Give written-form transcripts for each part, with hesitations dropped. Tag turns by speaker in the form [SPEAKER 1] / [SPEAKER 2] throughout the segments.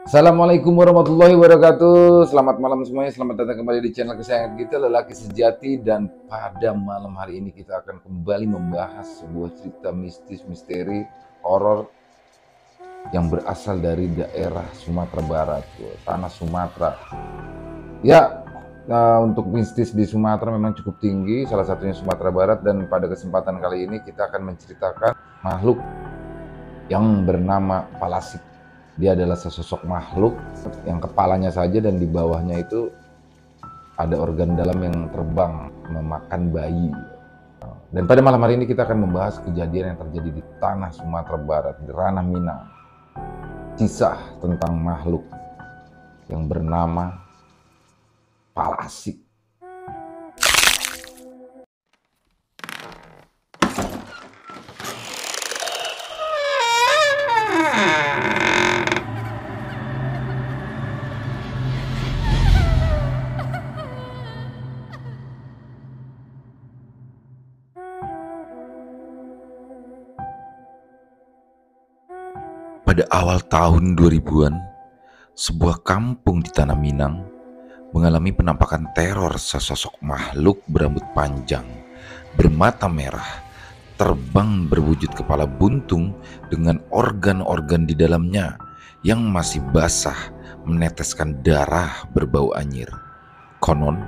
[SPEAKER 1] Assalamualaikum warahmatullahi wabarakatuh. Selamat malam semuanya. Selamat datang kembali di channel kesayangan kita, Lelaki Sejati. Dan pada malam hari ini kita akan kembali membahas sebuah cerita mistis, misteri, horor yang berasal dari daerah Sumatera Barat, tanah Sumatera. Ya, untuk mistis di Sumatera memang cukup tinggi, salah satunya Sumatera Barat. Dan pada kesempatan kali ini kita akan menceritakan makhluk yang bernama Palasik. Dia adalah sesosok makhluk yang kepalanya saja dan di bawahnya itu ada organ dalam yang terbang memakan bayi. Dan pada malam hari ini kita akan membahas kejadian yang terjadi di tanah Sumatera Barat, di ranah Minang. Kisah tentang makhluk yang bernama Palasik. Pada awal tahun 2000-an, sebuah kampung di Tanah Minang mengalami penampakan teror sesosok makhluk berambut panjang, bermata merah, terbang berwujud kepala buntung dengan organ-organ di dalamnya yang masih basah meneteskan darah berbau anyir. Konon,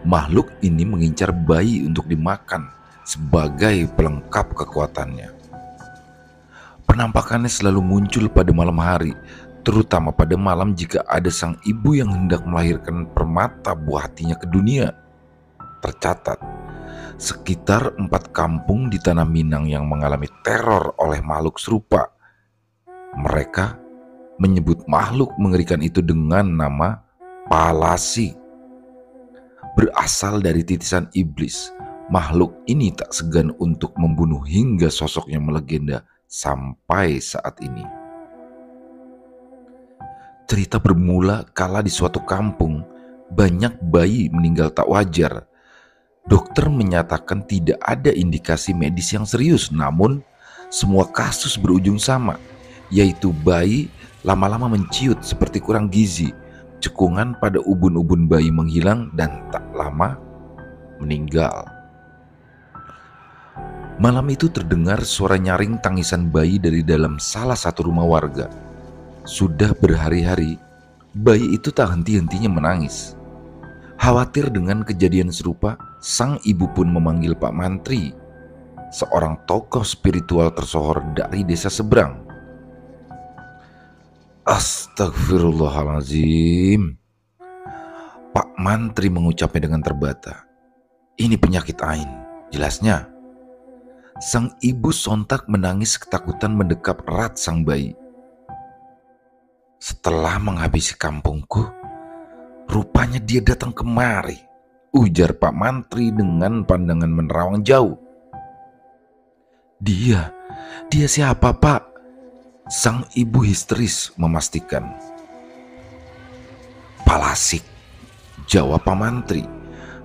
[SPEAKER 1] makhluk ini mengincar bayi untuk dimakan sebagai pelengkap kekuatannya. Penampakannya selalu muncul pada malam hari, terutama pada malam jika ada sang ibu yang hendak melahirkan permata buah hatinya ke dunia. Tercatat, sekitar 4 kampung di Tanah Minang yang mengalami teror oleh makhluk serupa. Mereka menyebut makhluk mengerikan itu dengan nama Palasi. Berasal dari titisan iblis, makhluk ini tak segan untuk membunuh hingga sosoknya melegenda sampai saat ini. Cerita bermula kala di suatu kampung banyak bayi meninggal tak wajar. Dokter menyatakan tidak ada indikasi medis yang serius, namun semua kasus berujung sama, yaitu bayi lama-lama menciut seperti kurang gizi, cekungan pada ubun-ubun bayi menghilang dan tak lama meninggal. Malam itu terdengar suara nyaring tangisan bayi dari dalam salah satu rumah warga. Sudah berhari-hari, bayi itu tak henti-hentinya menangis. Khawatir dengan kejadian serupa, sang ibu pun memanggil Pak Mantri, seorang tokoh spiritual tersohor dari desa seberang. Astagfirullahaladzim. Pak Mantri mengucapnya dengan terbata. Ini penyakit ain, jelasnya. Sang ibu sontak menangis ketakutan mendekap erat sang bayi. Setelah menghabisi kampungku, rupanya dia datang kemari, ujar Pak Mantri dengan pandangan menerawang jauh. Dia siapa, Pak? Sang ibu histeris memastikan. Palasik, jawab Pak Mantri.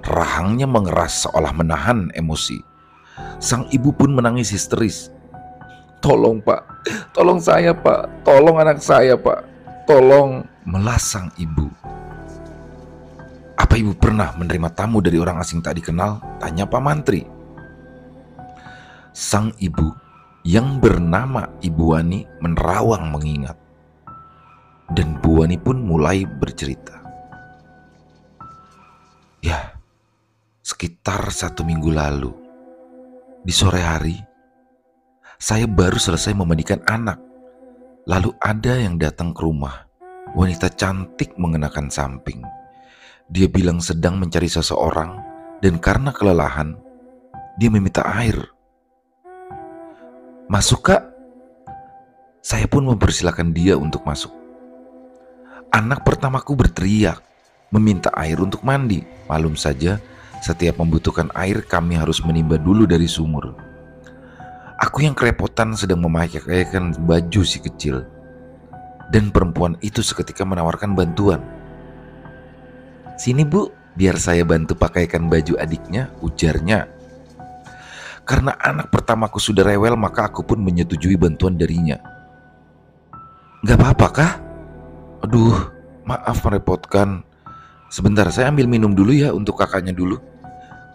[SPEAKER 1] Rahangnya mengeras seolah menahan emosi. Sang ibu pun menangis histeris. Tolong, Pak, tolong saya, Pak, tolong anak saya, Pak, tolong, melas sang ibu. Apa ibu pernah menerima tamu dari orang asing tak dikenal? Tanya Pak Mantri. Sang ibu yang bernama Ibu Wani menerawang mengingat. Dan Bu Wani pun mulai bercerita. Ya, sekitar 1 minggu lalu, di sore hari, saya baru selesai memandikan anak. Lalu ada yang datang ke rumah, wanita cantik mengenakan samping. Dia bilang sedang mencari seseorang dan karena kelelahan, dia meminta air. Masuk, Kak. Saya pun mempersilahkan dia untuk masuk. Anak pertamaku berteriak, meminta air untuk mandi. Malum saja, setiap membutuhkan air kami harus menimba dulu dari sumur. Aku yang kerepotan sedang memakaikan baju si kecil. Dan perempuan itu seketika menawarkan bantuan. Sini, Bu, biar saya bantu pakaikan baju adiknya, ujarnya. Karena anak pertamaku sudah rewel, maka aku pun menyetujui bantuan darinya. Gak apa-apa kah? Aduh, maaf merepotkan. Sebentar, saya ambil minum dulu ya untuk kakaknya dulu.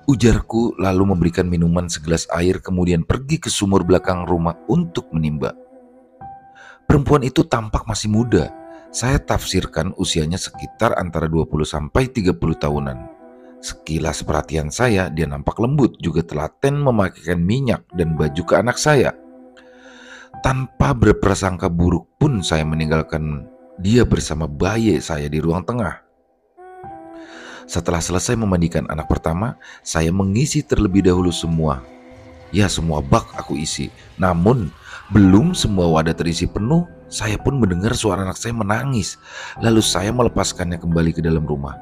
[SPEAKER 1] Ujarku lalu memberikan minuman segelas air kemudian pergi ke sumur belakang rumah untuk menimba. Perempuan itu tampak masih muda. Saya tafsirkan usianya sekitar antara 20 sampai 30 tahunan. Sekilas perhatian saya, dia nampak lembut, juga telaten memakaikan minyak dan baju ke anak saya. Tanpa berprasangka buruk pun saya meninggalkan dia bersama bayi saya di ruang tengah. Setelah selesai memandikan anak pertama, saya mengisi terlebih dahulu semua. Ya, semua bak aku isi. Namun, belum semua wadah terisi penuh, saya pun mendengar suara anak saya menangis. Lalu saya melepaskannya kembali ke dalam rumah.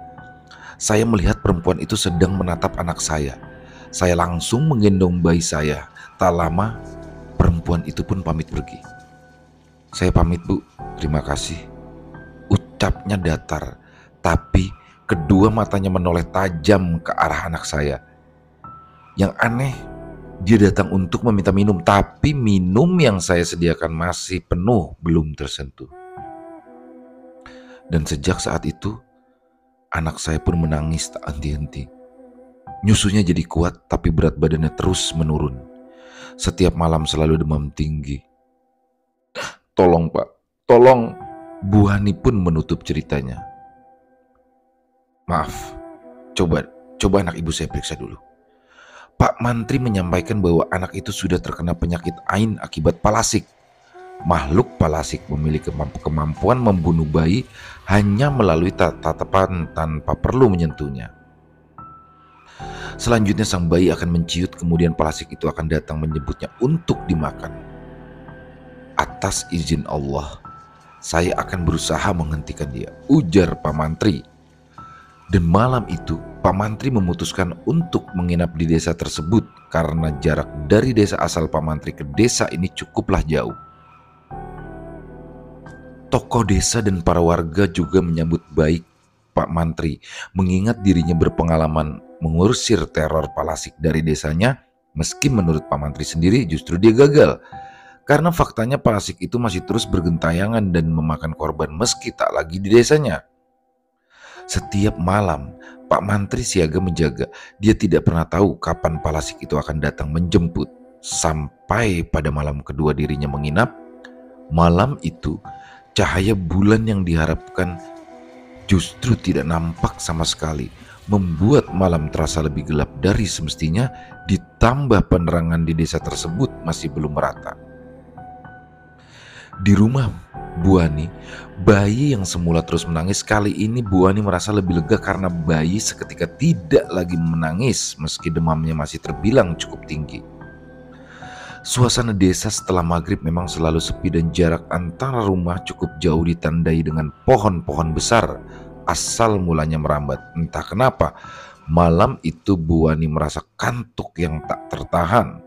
[SPEAKER 1] Saya melihat perempuan itu sedang menatap anak saya. Saya langsung menggendong bayi saya. Tak lama, perempuan itu pun pamit pergi. Saya pamit, Bu. Terima kasih. Ucapnya datar, tapi kedua matanya menoleh tajam ke arah anak saya. Yang aneh, dia datang untuk meminta minum, tapi minum yang saya sediakan masih penuh, belum tersentuh. Dan sejak saat itu, anak saya pun menangis tak henti-henti. Nyusunya jadi kuat, tapi berat badannya terus menurun. Setiap malam selalu demam tinggi. Tolong Pak, tolong. Bu Hani pun menutup ceritanya. Maaf, coba anak ibu saya periksa dulu. Pak Mantri menyampaikan bahwa anak itu sudah terkena penyakit ain akibat palasik. Makhluk palasik memiliki kemampuan membunuh bayi hanya melalui tatapan tanpa perlu menyentuhnya. Selanjutnya sang bayi akan menciut, kemudian palasik itu akan datang menyebutnya untuk dimakan. Atas izin Allah, saya akan berusaha menghentikan dia, ujar Pak Mantri. Dan malam itu, Pak Mantri memutuskan untuk menginap di desa tersebut karena jarak dari desa asal Pak Mantri ke desa ini cukuplah jauh. Tokoh desa dan para warga juga menyambut baik Pak Mantri, mengingat dirinya berpengalaman mengusir teror palasik dari desanya, meski menurut Pak Mantri sendiri justru dia gagal. Karena faktanya palasik itu masih terus bergentayangan dan memakan korban meski tak lagi di desanya. Setiap malam, Pak Mantri siaga menjaga. Dia tidak pernah tahu kapan palasik itu akan datang menjemput. Sampai pada malam kedua dirinya menginap, malam itu cahaya bulan yang diharapkan justru tidak nampak sama sekali, membuat malam terasa lebih gelap dari semestinya, ditambah penerangan di desa tersebut masih belum merata. Di rumah Bu Hani, bayi yang semula terus menangis, kali ini Bu Hani merasa lebih lega karena bayi seketika tidak lagi menangis meski demamnya masih terbilang cukup tinggi. Suasana desa setelah maghrib memang selalu sepi dan jarak antara rumah cukup jauh ditandai dengan pohon-pohon besar. Asal mulanya merambat, entah kenapa malam itu Bu Hani merasa kantuk yang tak tertahan.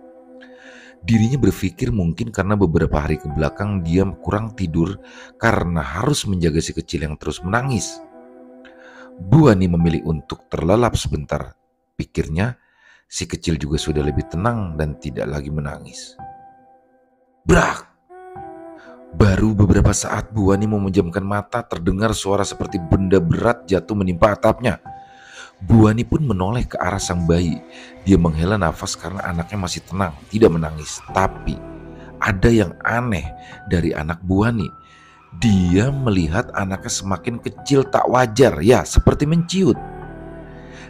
[SPEAKER 1] Dirinya berpikir mungkin karena beberapa hari ke belakang dia kurang tidur karena harus menjaga si kecil yang terus menangis. Bu Hani memilih untuk terlelap sebentar. Pikirnya si kecil juga sudah lebih tenang dan tidak lagi menangis. Brak! Baru beberapa saat Bu Hani memejamkan mata, terdengar suara seperti benda berat jatuh menimpa atapnya. Bu Hani pun menoleh ke arah sang bayi. Dia menghela nafas karena anaknya masih tenang, tidak menangis. Tapi ada yang aneh dari anak Bu Hani. Dia melihat anaknya semakin kecil tak wajar, ya seperti menciut.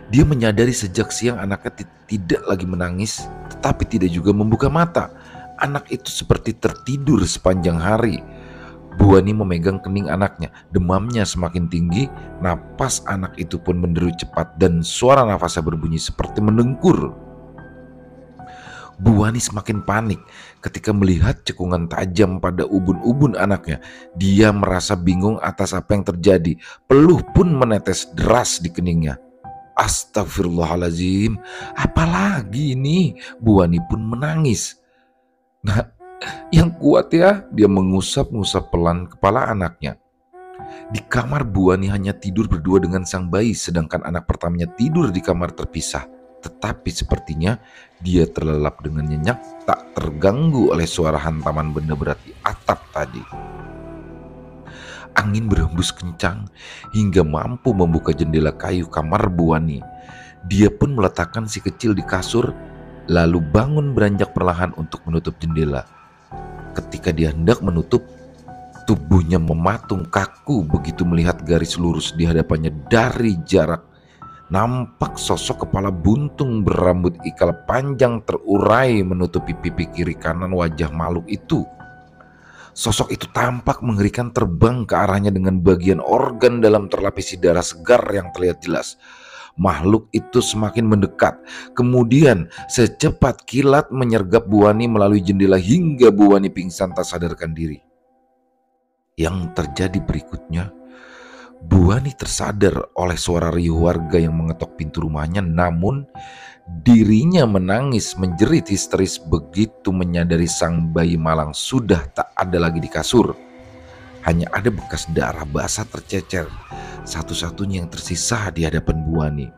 [SPEAKER 1] Dia menyadari sejak siang anaknya tidak lagi menangis, tetapi tidak juga membuka mata. Anak itu seperti tertidur sepanjang hari. Bu Hani memegang kening anaknya, demamnya semakin tinggi, napas anak itu pun menderu cepat dan suara nafasnya berbunyi seperti mendengkur. Bu Hani semakin panik ketika melihat cekungan tajam pada ubun-ubun anaknya. Dia merasa bingung atas apa yang terjadi, peluh pun menetes deras di keningnya. Astagfirullahaladzim, apalagi ini? Bu Hani pun menangis. Nah, yang kuat ya, dia mengusap-ngusap pelan kepala anaknya. Di kamar Bu Hani hanya tidur berdua dengan sang bayi, sedangkan anak pertamanya tidur di kamar terpisah. Tetapi sepertinya dia terlelap dengan nyenyak, tak terganggu oleh suara hantaman benda berat di atap tadi. Angin berhembus kencang hingga mampu membuka jendela kayu kamar Bu Wani. Dia pun meletakkan si kecil di kasur, lalu bangun beranjak perlahan untuk menutup jendela. Ketika dia hendak menutup, tubuhnya mematung kaku begitu melihat garis lurus di hadapannya. Dari jarak nampak sosok kepala buntung berambut ikal panjang terurai menutupi pipi kiri kanan wajah makhluk itu. Sosok itu tampak mengerikan, terbang ke arahnya dengan bagian organ dalam terlapisi darah segar yang terlihat jelas. Makhluk itu semakin mendekat, kemudian secepat kilat menyergap Bu Wani melalui jendela hingga Bu Wani pingsan tak sadarkan diri. Yang terjadi berikutnya, Bu Wani tersadar oleh suara riuh warga yang mengetok pintu rumahnya, namun dirinya menangis menjerit histeris begitu menyadari sang bayi malang sudah tak ada lagi di kasur. Hanya ada bekas darah basah tercecer, satu-satunya yang tersisa di hadapan Bu Wani.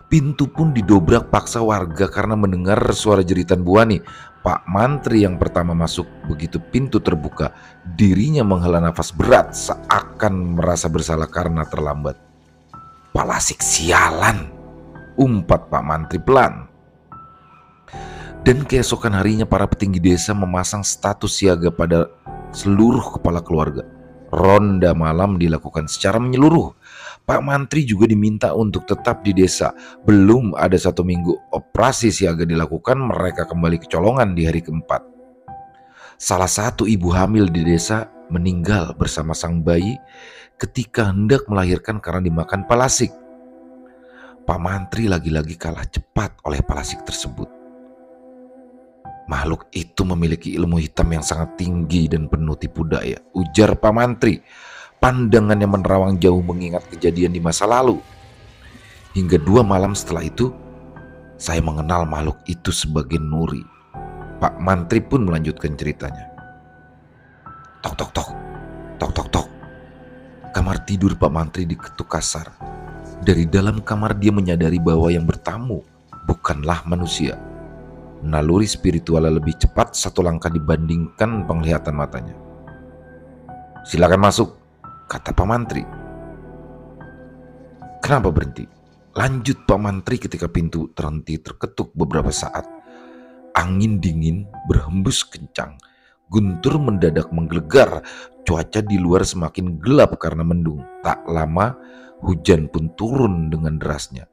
[SPEAKER 1] Pintu pun didobrak paksa warga karena mendengar suara jeritan Bu Wani. Pak Mantri yang pertama masuk. Begitu pintu terbuka, dirinya menghela nafas berat seakan merasa bersalah karena terlambat. "Palasik sialan," umpat Pak Mantri pelan. Dan keesokan harinya para petinggi desa memasang status siaga pada seluruh kepala keluarga. Ronda malam dilakukan secara menyeluruh. Pak Mantri juga diminta untuk tetap di desa. Belum ada 1 minggu operasi siaga dilakukan, mereka kembali kecolongan di hari keempat. Salah satu ibu hamil di desa meninggal bersama sang bayi ketika hendak melahirkan karena dimakan palasik. Pak Mantri lagi-lagi kalah cepat oleh palasik tersebut. "Makhluk itu memiliki ilmu hitam yang sangat tinggi dan penuh tipu daya," ujar Pak Mantri. Pandangannya menerawang jauh mengingat kejadian di masa lalu. "Hingga 2 malam setelah itu, saya mengenal makhluk itu sebagai Nuri." Pak Mantri pun melanjutkan ceritanya. Tok tok tok, tok tok tok. Kamar tidur Pak Mantri diketuk kasar. Dari dalam kamar dia menyadari bahwa yang bertamu bukanlah manusia. Naluri spiritualnya lebih cepat 1 langkah dibandingkan penglihatan matanya. "Silakan masuk," kata Pak Mantri. "Kenapa berhenti?" lanjut Pak Mantri ketika pintu terhenti terketuk beberapa saat. Angin dingin berhembus kencang. Guntur mendadak menggelegar. Cuaca di luar semakin gelap karena mendung. Tak lama hujan pun turun dengan derasnya.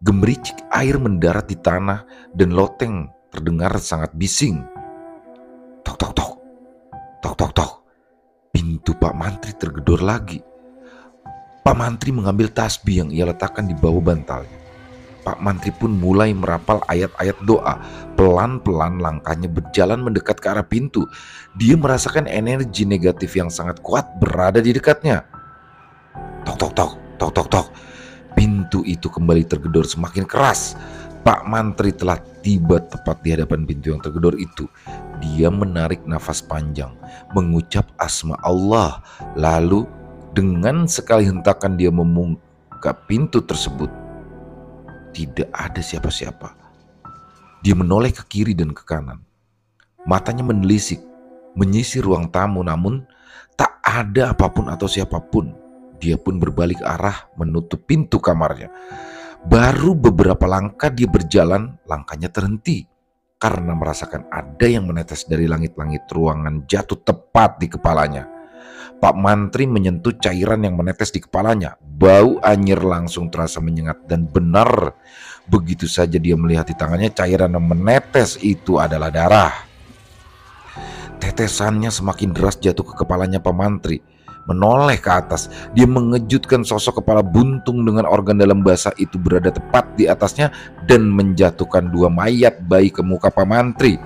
[SPEAKER 1] Gemericik air mendarat di tanah dan loteng terdengar sangat bising. Tok tok tok, tok tok tok. Pintu Pak Mantri tergedor lagi. Pak Mantri mengambil tasbih yang ia letakkan di bawah bantalnya. Pak Mantri pun mulai merapal ayat-ayat doa. Pelan-pelan langkahnya berjalan mendekat ke arah pintu. Dia merasakan energi negatif yang sangat kuat berada di dekatnya. Tok tok tok, tok tok tok. Pintu itu kembali tergedor semakin keras. Pak Mantri telah tiba tepat di hadapan pintu yang tergedor itu. Dia menarik nafas panjang, mengucap asma Allah. Lalu dengan sekali hentakan dia membuka pintu tersebut. Tidak ada siapa-siapa. Dia menoleh ke kiri dan ke kanan. Matanya menelisik, menyisir ruang tamu, namun tak ada apapun atau siapapun. Dia pun berbalik arah menutup pintu kamarnya. Baru beberapa langkah dia berjalan, langkahnya terhenti karena merasakan ada yang menetes dari langit-langit ruangan jatuh tepat di kepalanya. Pak Mantri menyentuh cairan yang menetes di kepalanya. Bau anyir langsung terasa menyengat dan benar begitu saja dia melihat di tangannya cairan yang menetes itu adalah darah. Tetesannya semakin deras jatuh ke kepalanya Pak Mantri. Menoleh ke atas, dia mengejutkan sosok kepala buntung dengan organ dalam basah itu berada tepat di atasnya dan menjatuhkan 2 mayat bayi ke muka Pak Mantri.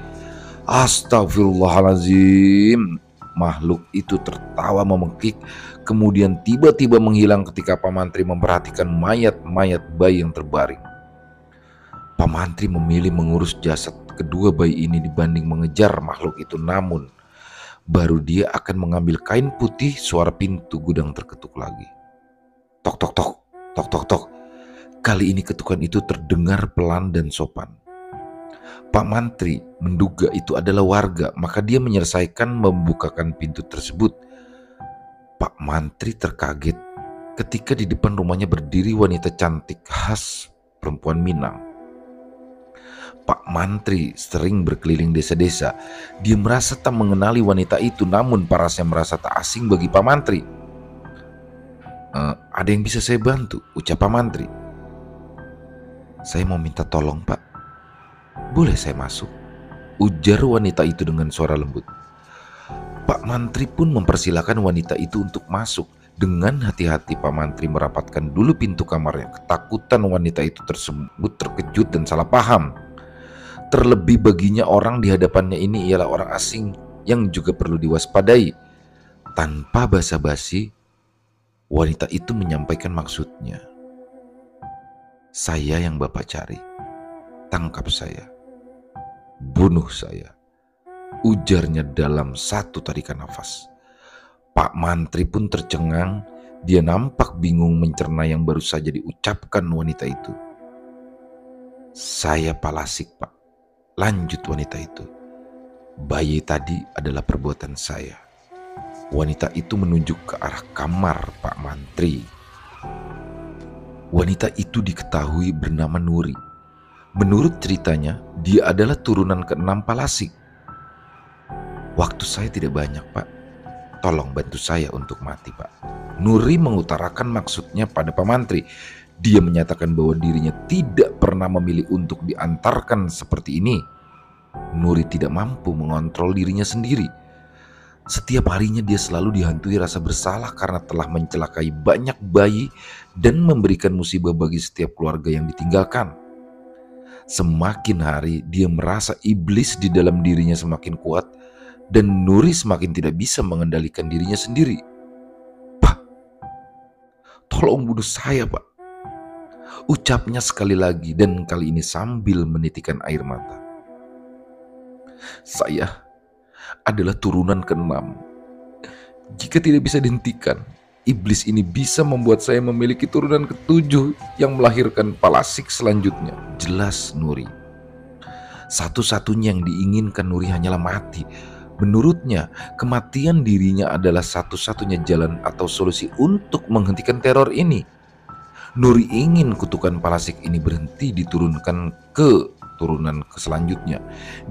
[SPEAKER 1] Astagfirullahaladzim. Makhluk itu tertawa memekik, kemudian tiba-tiba menghilang ketika Pak Mantri memperhatikan mayat-mayat bayi yang terbaring. Pak Mantri memilih mengurus jasad kedua bayi ini dibanding mengejar makhluk itu, namun baru dia akan mengambil kain putih, suara pintu gudang terketuk lagi. Tok tok tok, tok tok tok. Kali ini ketukan itu terdengar pelan dan sopan. Pak Mantri menduga itu adalah warga, maka dia menyelesaikan membukakan pintu tersebut. Pak Mantri terkaget ketika di depan rumahnya berdiri wanita cantik khas perempuan Minang. Pak Mantri sering berkeliling desa-desa. Dia merasa tak mengenali wanita itu, namun parasnya merasa tak asing bagi Pak Mantri. Ada yang bisa saya bantu?" ucap Pak Mantri. "Saya mau minta tolong, Pak. Boleh saya masuk?" ujar wanita itu dengan suara lembut. Pak Mantri pun mempersilahkan wanita itu untuk masuk. Dengan hati-hati Pak Mantri merapatkan dulu pintu kamarnya. Ketakutan wanita itu tersebut terkejut dan salah paham. Terlebih baginya orang di hadapannya ini ialah orang asing yang juga perlu diwaspadai. Tanpa basa-basi, wanita itu menyampaikan maksudnya. "Saya yang Bapak cari. Tangkap saya. Bunuh saya," ujarnya dalam satu tarikan nafas. Pak Mantri pun tercengang. Dia nampak bingung mencerna yang baru saja diucapkan wanita itu. "Saya Palasik, Pak," lanjut wanita itu. "Bayi tadi adalah perbuatan saya." Wanita itu menunjuk ke arah kamar Pak Mantri. Wanita itu diketahui bernama Nuri. Menurut ceritanya, dia adalah turunan ke-6 Palasik. "Waktu saya tidak banyak, Pak. Tolong bantu saya untuk mati, Pak." Nuri mengutarakan maksudnya pada Pak Mantri. Dia menyatakan bahwa dirinya tidak pernah memilih untuk diantarkan seperti ini. Nuri tidak mampu mengontrol dirinya sendiri. Setiap harinya dia selalu dihantui rasa bersalah karena telah mencelakai banyak bayi dan memberikan musibah bagi setiap keluarga yang ditinggalkan. Semakin hari dia merasa iblis di dalam dirinya semakin kuat dan Nuri semakin tidak bisa mengendalikan dirinya sendiri. "Pak, tolong bunuh saya, Pak," ucapnya sekali lagi dan kali ini sambil menitikan air mata. "Saya adalah turunan ke-6. Jika tidak bisa dihentikan, iblis ini bisa membuat saya memiliki turunan ke-7 yang melahirkan Palasik selanjutnya," jelas Nuri. Satu-satunya yang diinginkan Nuri hanyalah mati. Menurutnya, kematian dirinya adalah satu-satunya jalan atau solusi untuk menghentikan teror ini. Nuri ingin kutukan Palasik ini berhenti diturunkan ke turunan selanjutnya.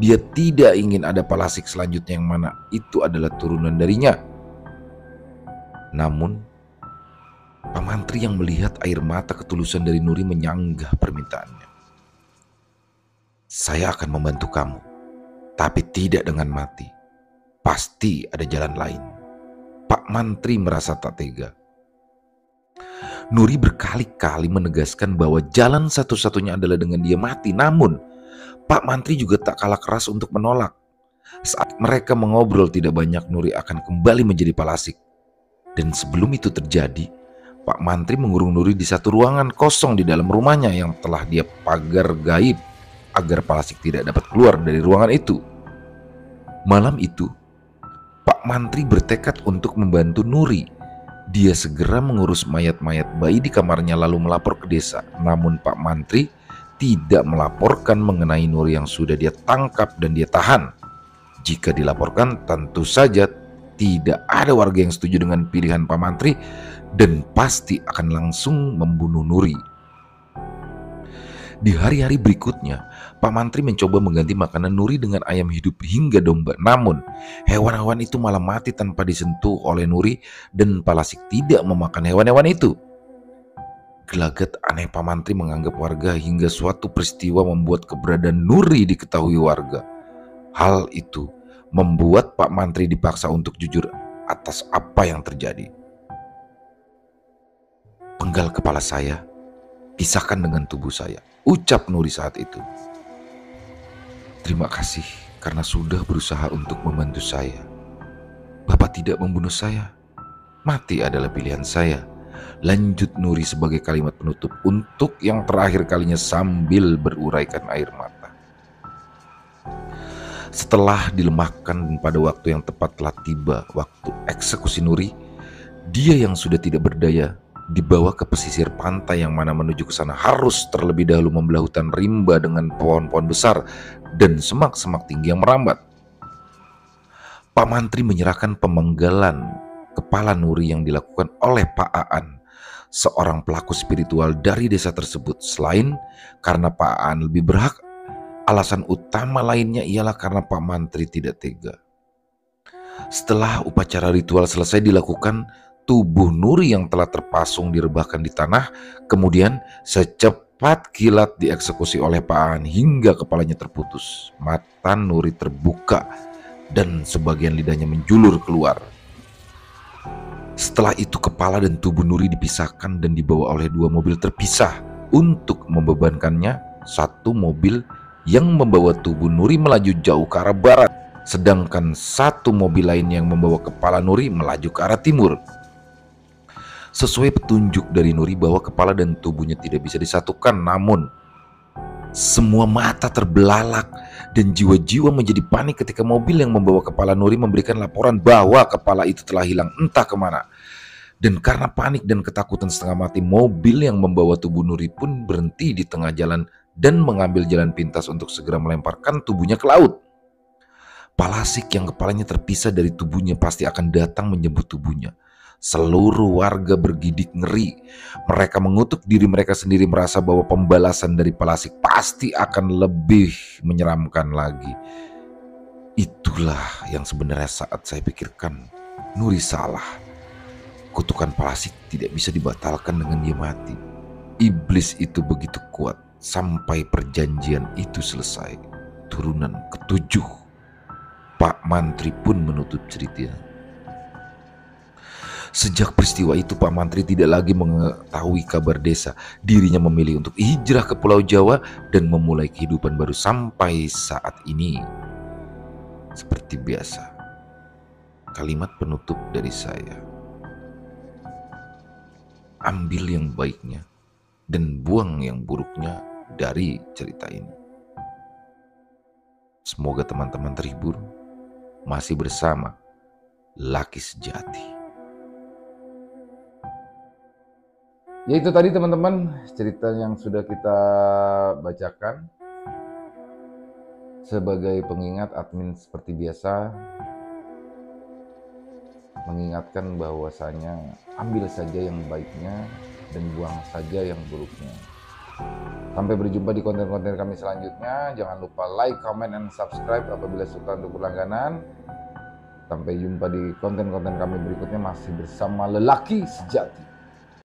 [SPEAKER 1] Dia tidak ingin ada Palasik selanjutnya yang mana itu adalah turunan darinya. Namun, Pak Mantri yang melihat air mata ketulusan dari Nuri menyanggah permintaannya. "Saya akan membantu kamu, tapi tidak dengan mati. Pasti ada jalan lain." Pak Mantri merasa tak tega. Nuri berkali-kali menegaskan bahwa jalan satu-satunya adalah dengan dia mati. Namun, Pak Mantri juga tak kalah keras untuk menolak. Saat mereka mengobrol tidak banyak, Nuri akan kembali menjadi Palasik. Dan sebelum itu terjadi, Pak Mantri mengurung Nuri di satu ruangan kosong di dalam rumahnya yang telah dia pagar gaib agar Palasik tidak dapat keluar dari ruangan itu. Malam itu, Pak Mantri bertekad untuk membantu Nuri. Dia segera mengurus mayat-mayat bayi di kamarnya lalu melapor ke desa. Namun Pak Mantri tidak melaporkan mengenai Nuri yang sudah dia tangkap dan dia tahan. Jika dilaporkan, tentu saja tidak ada warga yang setuju dengan pilihan Pak Mantri dan pasti akan langsung membunuh Nuri. Di hari-hari berikutnya, Pak Mantri mencoba mengganti makanan Nuri dengan ayam hidup hingga domba. Namun, hewan-hewan itu malah mati tanpa disentuh oleh Nuri dan Palasik tidak memakan hewan-hewan itu. Gelagat aneh Pak Mantri menganggap warga hingga suatu peristiwa membuat keberadaan Nuri diketahui warga. Hal itu membuat Pak Mantri dipaksa untuk jujur atas apa yang terjadi. "Penggal kepala saya, pisahkan dengan tubuh saya," ucap Nuri saat itu. "Terima kasih karena sudah berusaha untuk membantu saya. Bapak tidak membunuh saya. Mati adalah pilihan saya," lanjut Nuri sebagai kalimat penutup untuk yang terakhir kalinya sambil beruraikan air mata. Setelah dilemahkan dan pada waktu yang tepat telah tiba waktu eksekusi Nuri, dia yang sudah tidak berdaya dibawa ke pesisir pantai yang mana menuju ke sana harus terlebih dahulu membelah hutan rimba dengan pohon-pohon besar dan semak-semak tinggi yang merambat. Pak Mantri menyerahkan pemenggalan kepala nuri yang dilakukan oleh Pak Aan, seorang pelaku spiritual dari desa tersebut. Selain karena Pak Aan lebih berhak, alasan utama lainnya ialah karena Pak Mantri tidak tega. Setelah upacara ritual selesai dilakukan, tubuh nuri yang telah terpasung direbahkan di tanah, kemudian secepat kilat dieksekusi oleh Pak Aan hingga kepalanya terputus. Mata nuri terbuka dan sebagian lidahnya menjulur keluar. Setelah itu kepala dan tubuh nuri dipisahkan dan dibawa oleh dua mobil terpisah untuk membebankannya. Satu mobil yang membawa tubuh nuri melaju jauh ke arah barat, sedangkan satu mobil lain yang membawa kepala nuri melaju ke arah timur. Sesuai petunjuk dari nuri bahwa kepala dan tubuhnya tidak bisa disatukan, namun semua mata terbelalak dan jiwa-jiwa menjadi panik ketika mobil yang membawa kepala nuri memberikan laporan bahwa kepala itu telah hilang entah kemana. Dan karena panik dan ketakutan setengah mati, mobil yang membawa tubuh nuri pun berhenti di tengah jalan dan mengambil jalan pintas untuk segera melemparkan tubuhnya ke laut. Palasik yang kepalanya terpisah dari tubuhnya pasti akan datang menjemput tubuhnya. Seluruh warga bergidik ngeri. Mereka mengutuk diri mereka sendiri, merasa bahwa pembalasan dari Palasik pasti akan lebih menyeramkan lagi. Itulah yang sebenarnya saat saya pikirkan, nuri salah. Kutukan Palasik tidak bisa dibatalkan dengan dia mati. Iblis itu begitu kuat sampai perjanjian itu selesai. Turunan ketujuh. Pak Mantri pun menutup cerita. Sejak peristiwa itu Pak Mantri tidak lagi mengetahui kabar desa. Dirinya memilih untuk hijrah ke Pulau Jawa dan memulai kehidupan baru sampai saat ini. Seperti biasa, kalimat penutup dari saya: ambil yang baiknya dan buang yang buruknya dari cerita ini. Semoga teman-teman terhibur. Masih bersama Laki Sejati. Ya, itu tadi teman-teman cerita yang sudah kita bacakan. Sebagai pengingat, admin seperti biasa mengingatkan bahwasanya ambil saja yang baiknya dan buang saja yang buruknya. Sampai berjumpa di konten-konten kami selanjutnya. Jangan lupa like, comment, and subscribe apabila suka untuk berlangganan. Sampai jumpa di konten-konten kami berikutnya, masih bersama Lelaki Sejati.